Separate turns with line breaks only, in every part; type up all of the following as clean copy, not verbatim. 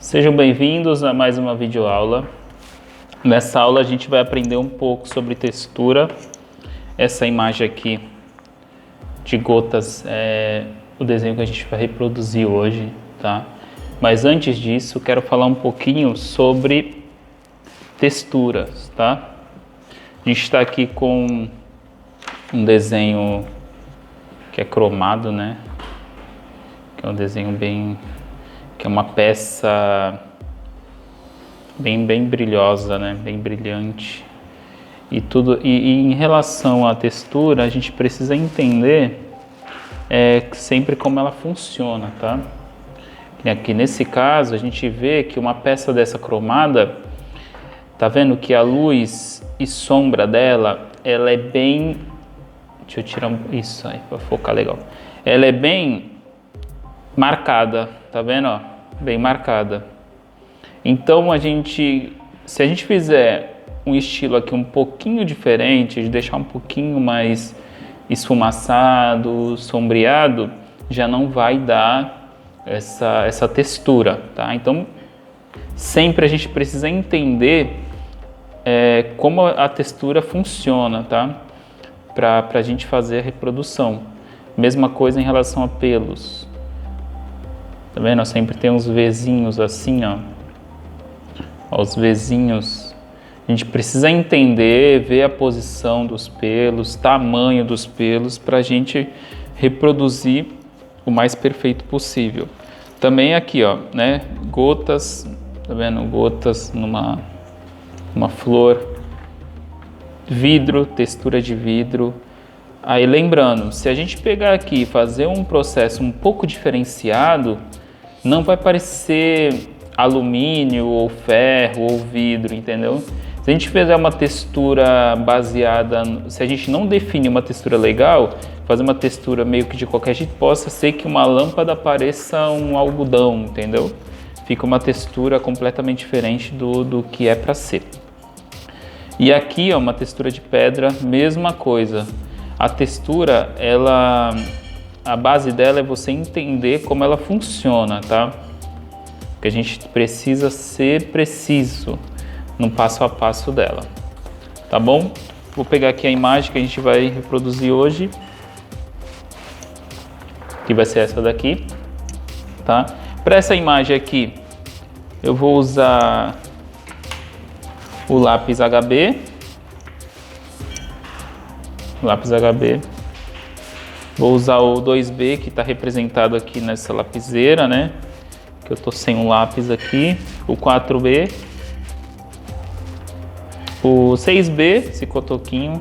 Sejam bem-vindos a mais uma videoaula. Nessa aula a gente vai aprender um pouco sobre textura. Essa imagem aqui de gotas é o desenho que a gente vai reproduzir hoje, tá? Mas antes disso, quero falar um pouquinho sobre texturas, tá? A gente está aqui com um desenho que é cromado, né? Que é um desenho que é uma peça bem brilhosa, né? Bem brilhante. E em relação à textura, a gente precisa entender sempre como ela funciona, tá? Aqui nesse caso, a gente vê que uma peça dessa cromada, tá vendo que a luz e sombra dela, ela é bem... Deixa eu tirar isso aí para focar legal. Ela é bem marcada, tá vendo, ó? Bem marcada. Então se a gente fizer um estilo aqui um pouquinho diferente, de deixar um pouquinho mais esfumaçado, sombreado, já não vai dar essa textura, tá? Então sempre a gente precisa entender como a textura funciona, tá? Para a gente fazer a reprodução. Mesma coisa em relação a pelos. Tá vendo? Sempre tem uns Vzinhos assim, ó. Os Vzinhos. A gente precisa entender, ver a posição dos pelos, tamanho dos pelos, para a gente reproduzir o mais perfeito possível. Também aqui, ó, né? Gotas, tá vendo? Gotas numa flor. Vidro, textura de vidro. Aí lembrando, se a gente pegar aqui e fazer um processo um pouco diferenciado, não vai parecer alumínio ou ferro ou vidro, entendeu? Se a gente fizer uma textura baseada, se a gente não definir uma textura legal, fazer uma textura meio que de qualquer jeito, possa ser que uma lâmpada pareça um algodão, entendeu? Fica uma textura completamente diferente do que é para ser. E aqui, ó, uma textura de pedra, mesma coisa. A textura, a base dela é você entender como ela funciona, tá? Porque a gente precisa ser preciso no passo a passo dela, tá bom? Vou pegar aqui a imagem que a gente vai reproduzir hoje, que vai ser essa daqui, tá? Para essa imagem aqui, eu vou usar o lápis HB. Vou usar o 2B que está representado aqui nessa lapiseira, né? Que eu tô sem um lápis aqui. O 4B. O 6B, esse cotoquinho.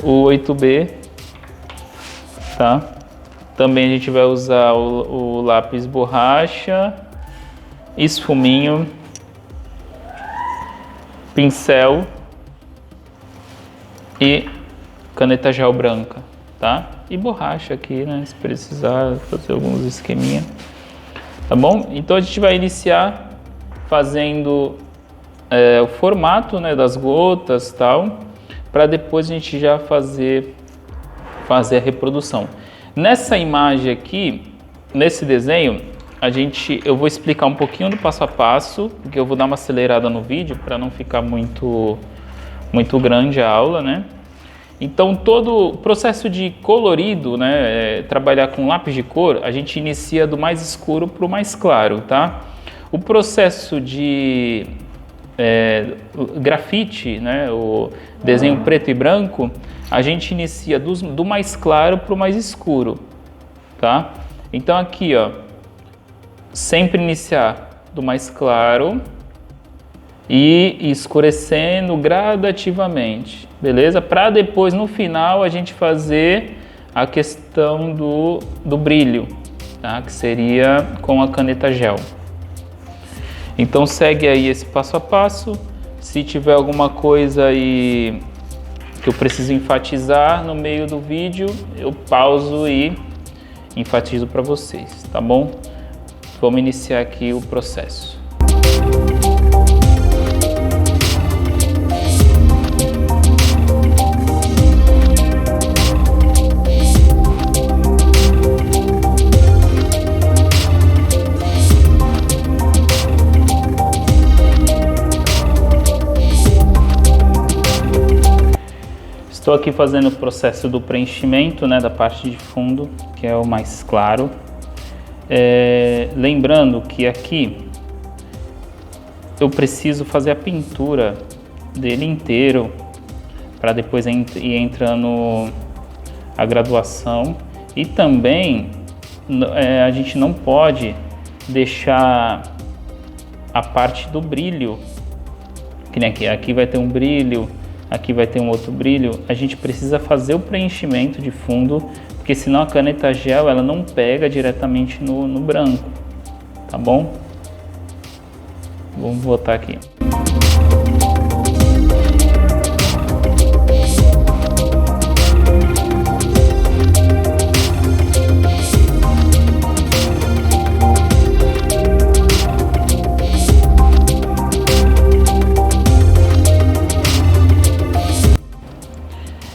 O 8B. Tá? Também a gente vai usar o lápis borracha, esfuminho, pincel e caneta gel branca, tá? E borracha aqui, né? Se precisar fazer alguns esqueminha, tá bom? Então a gente vai iniciar fazendo o formato, né, das gotas, tal, para depois a gente já fazer a reprodução. Nessa imagem aqui, nesse desenho, eu vou explicar um pouquinho do passo a passo, porque eu vou dar uma acelerada no vídeo para não ficar muito grande a aula, né? Então, todo o processo de colorido, né, trabalhar com lápis de cor, a gente inicia do mais escuro para o mais claro, tá? O processo de grafite, né, o desenho preto e branco, a gente inicia do mais claro para o mais escuro, tá? Então, aqui, ó, sempre iniciar do mais claro e escurecendo gradativamente, beleza? Para depois, no final, a gente fazer a questão do brilho, tá? Que seria com a caneta gel. Então segue aí esse passo a passo. Se tiver alguma coisa aí que eu preciso enfatizar no meio do vídeo, eu pauso e enfatizo para vocês, tá bom? Vamos iniciar aqui o processo. Estou aqui fazendo o processo do preenchimento, né, da parte de fundo, que é o mais claro. Lembrando que aqui eu preciso fazer a pintura dele inteiro para depois ir entrando a graduação. E também a gente não pode deixar a parte do brilho, que nem aqui vai ter um brilho, aqui vai ter um outro brilho. A gente precisa fazer o preenchimento de fundo, porque senão a caneta gel ela não pega diretamente no branco, tá bom? Vamos botar aqui.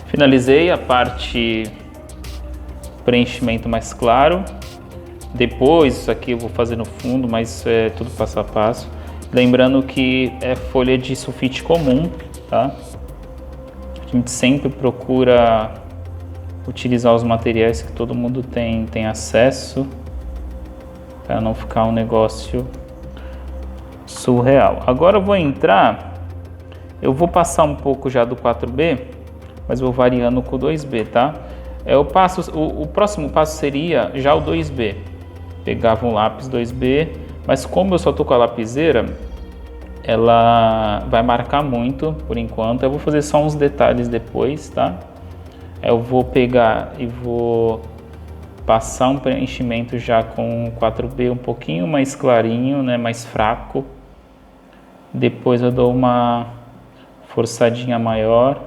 Finalizei a parte preenchimento mais claro. Depois isso aqui eu vou fazer no fundo, mas é tudo passo a passo. Lembrando que é folha de sulfite comum, tá? A gente sempre procura utilizar os materiais que todo mundo tem acesso, para não ficar um negócio surreal. Agora eu vou passar um pouco já do 4B, mas vou variando com o 2B, tá? O próximo passo seria já o 2B. Pegava um lápis 2B, mas como eu só tô com a lapiseira, ela vai marcar muito por enquanto. Eu vou fazer só uns detalhes depois, tá? Eu vou pegar e vou passar um preenchimento já com o 4B um pouquinho mais clarinho, né? Mais fraco. Depois eu dou uma forçadinha maior.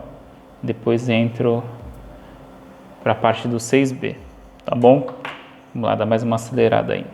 Depois entro para a parte do 6B, tá bom? Vamos lá, dar mais uma acelerada aí.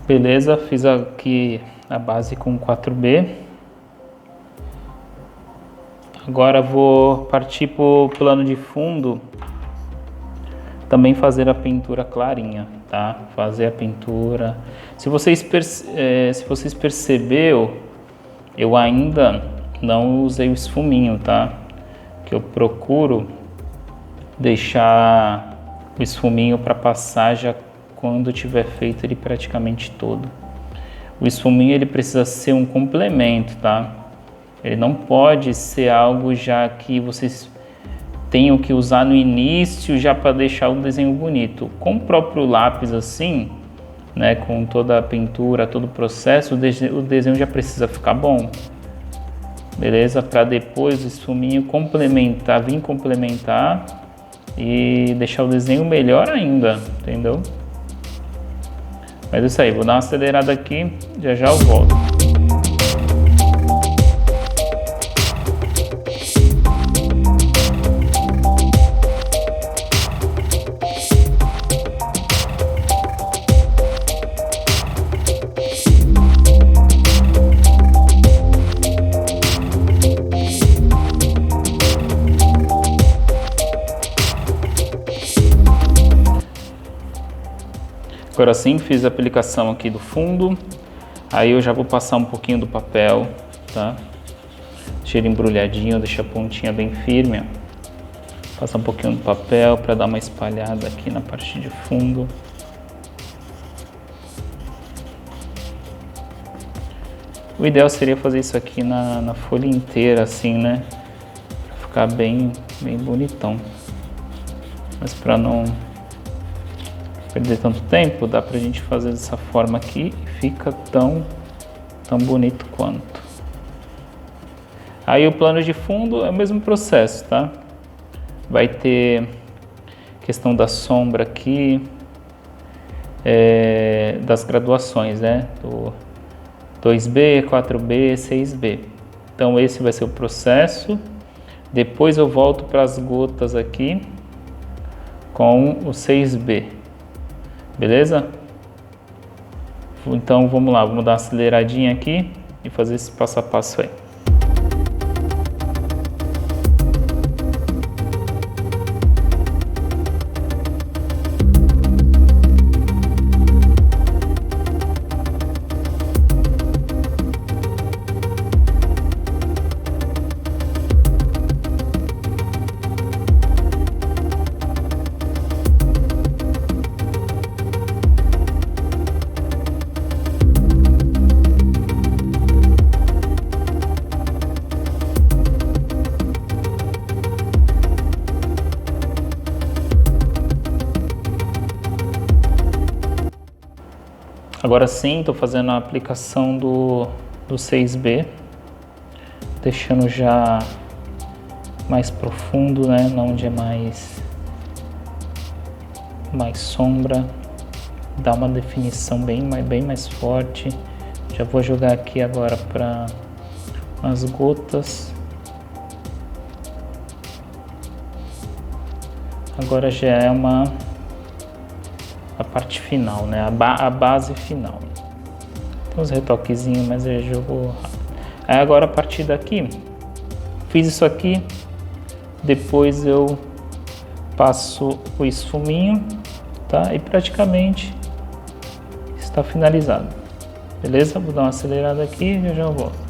Beleza, fiz aqui a base com 4B. Agora vou partir para o plano de fundo, também fazer a pintura clarinha, tá? Fazer a pintura. Se vocês perceberam, eu ainda não usei o esfuminho, tá? Que eu procuro deixar o esfuminho para passar já quando tiver feito ele praticamente todo. O esfuminho ele precisa ser um complemento, tá? Ele não pode ser algo já que vocês tenham que usar no início já para deixar o desenho bonito. Com o próprio lápis assim, né, com toda a pintura, todo o processo, o desenho já precisa ficar bom. Beleza? Para depois o esfuminho vir complementar e deixar o desenho melhor ainda, entendeu? Mas é isso aí, vou dar uma acelerada aqui, já eu volto. Agora sim, fiz a aplicação aqui do fundo, aí eu já vou passar um pouquinho do papel, tá? Deixa ele embrulhadinho, deixa a pontinha bem firme, ó. Passar um pouquinho do papel para dar uma espalhada aqui na parte de fundo. O ideal seria fazer isso aqui na folha inteira, assim, né? Pra ficar bem bonitão. Mas para não perder tanto tempo, dá pra gente fazer dessa forma aqui e fica tão bonito quanto. Aí o plano de fundo é o mesmo processo, tá? Vai ter questão da sombra aqui, das graduações, né? Do 2B, 4B, 6B. Então esse vai ser o processo. Depois eu volto para as gotas aqui com o 6B. Beleza? Então vamos lá, vamos dar uma aceleradinha aqui e fazer esse passo a passo aí. Agora sim, estou fazendo a aplicação do 6B, deixando já mais profundo, né? Onde é mais sombra, dá uma definição bem mais forte. Já vou jogar aqui agora para as gotas. Agora já é a parte final, né? A base final. Tem uns retoquezinhos, mas eu jogo rápido. Aí agora a partir daqui, fiz isso aqui, depois eu passo o esfuminho, tá? E praticamente está finalizado. Beleza? Vou dar uma acelerada aqui e já volto.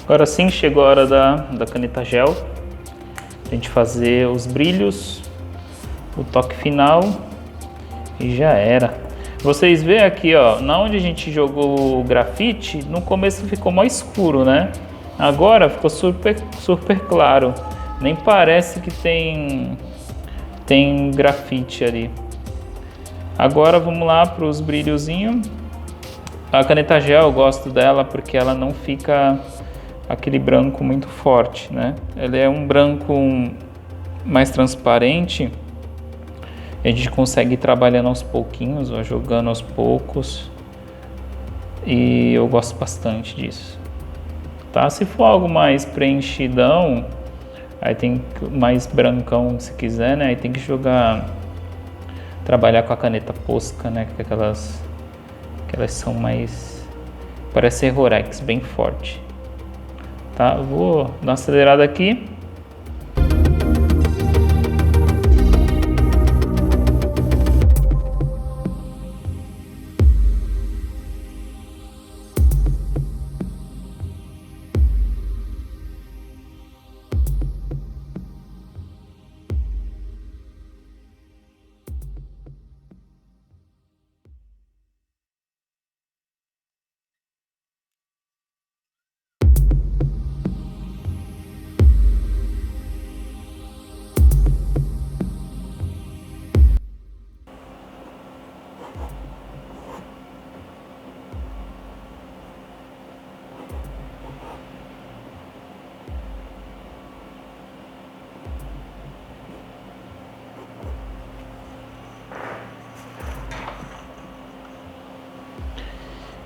Agora sim, chegou a hora da caneta gel, a gente fazer os brilhos, o toque final e já era. Vocês veem aqui, ó, na onde a gente jogou o grafite, no começo ficou mais escuro, né? Agora ficou super claro, nem parece que tem grafite ali. Agora vamos lá para os brilhozinhos. A caneta gel eu gosto dela porque ela não fica aquele branco muito forte, né? Ele é um branco mais transparente. A gente consegue ir trabalhando aos pouquinhos, ó, jogando aos poucos. E eu gosto bastante disso. Tá? Se for algo mais preenchidão, aí tem mais brancão se quiser, né? Aí tem que trabalhar com a caneta Posca, né? Que aquelas são mais, parece Errorex, bem forte. Tá? Eu vou dar uma acelerada aqui.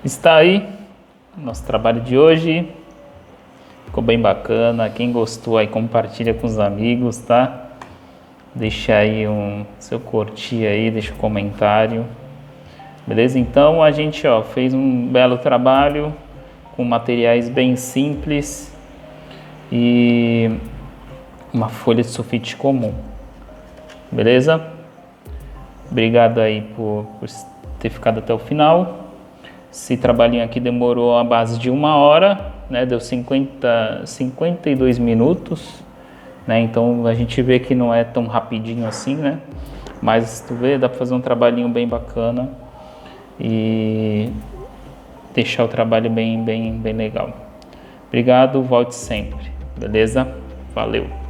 Está aí nosso trabalho de hoje. Ficou bem bacana. Quem gostou aí, compartilha com os amigos, tá? Deixa aí seu curtir aí, deixa um comentário. Beleza? Então a gente fez um belo trabalho com materiais bem simples e uma folha de sulfite comum. Beleza? Obrigado aí por ter ficado até o final. Esse trabalhinho aqui demorou a base de 1 hora, né? Deu 52 minutos, né? Então a gente vê que não é tão rapidinho assim, né? Mas tu vê, dá para fazer um trabalhinho bem bacana e deixar o trabalho bem legal. Obrigado, volte sempre, beleza? Valeu!